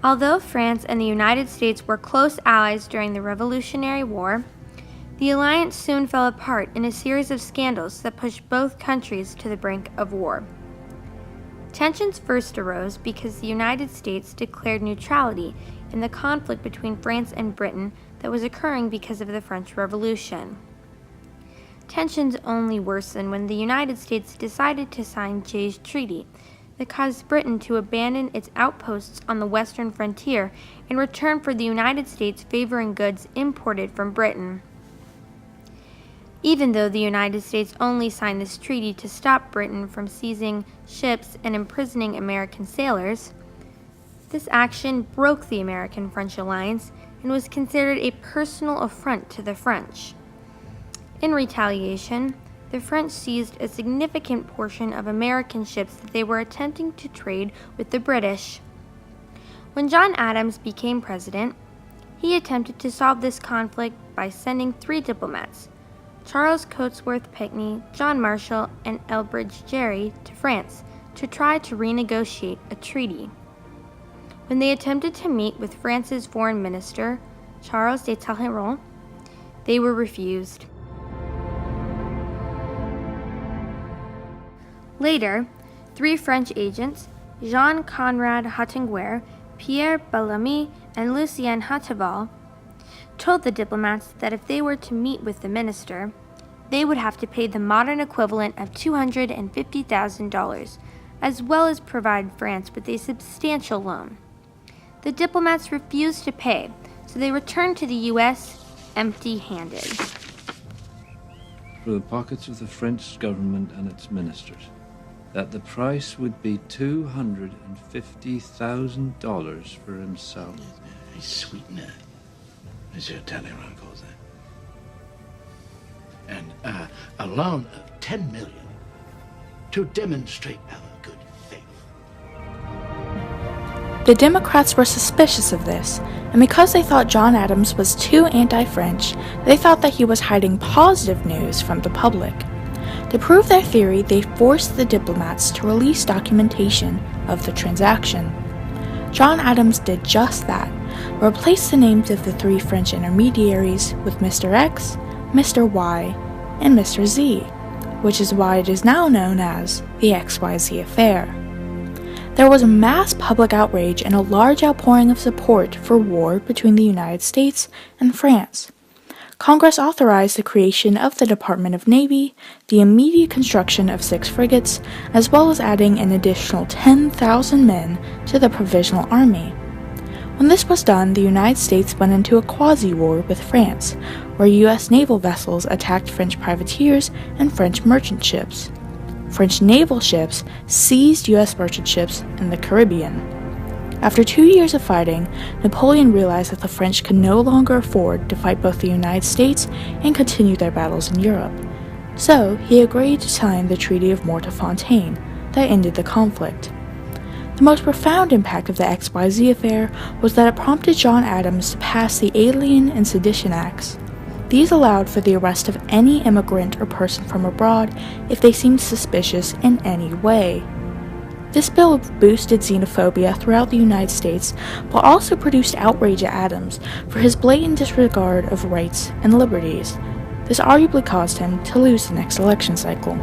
Although France and the United States were close allies during the Revolutionary War, the alliance soon fell apart in a series of scandals that pushed both countries to the brink of war. Tensions first arose because the United States declared neutrality in the conflict between France and Britain that was occurring because of the French Revolution. Tensions only worsened when the United States decided to sign Jay's Treaty that caused Britain to abandon its outposts on the western frontier in return for the United States favoring goods imported from Britain. Even though the United States only signed this treaty to stop Britain from seizing ships and imprisoning American sailors, this action broke the American-French alliance and was considered a personal affront to the French. In retaliation, the French seized a significant portion of American ships that they were attempting to trade with the British. When John Adams became president, he attempted to solve this conflict by sending 3 diplomats, Charles Cotesworth Pinckney, John Marshall, and Elbridge Gerry, to France to try to renegotiate a treaty. When they attempted to meet with France's foreign minister, Charles de Talleyrand, they were refused. Later, 3 French agents, Jean-Conrad Hottinguer, Pierre Bellamy, and Lucien Hauteval, told the diplomats that if they were to meet with the minister, they would have to pay the modern equivalent of $250,000, as well as provide France with a substantial loan. The diplomats refused to pay, so they returned to the U.S. empty-handed. For the pockets of the French government and its ministers, that the price would be $250,000 for himself. A sweetener, Monsieur Talleyrand calls that. And a loan of $10 million to demonstrate our good faith. The Democrats were suspicious of this, and because they thought John Adams was too anti-French, they thought that he was hiding positive news from the public. To prove their theory, they forced the diplomats to release documentation of the transaction. John Adams did just that, replaced the names of the 3 French intermediaries with Mr. X, Mr. Y, and Mr. Z, which is why it is now known as the XYZ affair. There was a mass public outrage and a large outpouring of support for war between the United States and France. Congress authorized the creation of the Department of Navy, the immediate construction of 6 frigates, as well as adding an additional 10,000 men to the Provisional Army. When this was done, the United States went into a quasi-war with France, where U.S. naval vessels attacked French privateers and French merchant ships. French naval ships seized U.S. merchant ships in the Caribbean. After 2 years of fighting, Napoleon realized that the French could no longer afford to fight both the United States and continue their battles in Europe. So, he agreed to sign the Treaty of Mortefontaine that ended the conflict. The most profound impact of the XYZ affair was that it prompted John Adams to pass the Alien and Sedition Acts. These allowed for the arrest of any immigrant or person from abroad if they seemed suspicious in any way. This bill boosted xenophobia throughout the United States, but also produced outrage at Adams for his blatant disregard of rights and liberties. This arguably caused him to lose the next election cycle.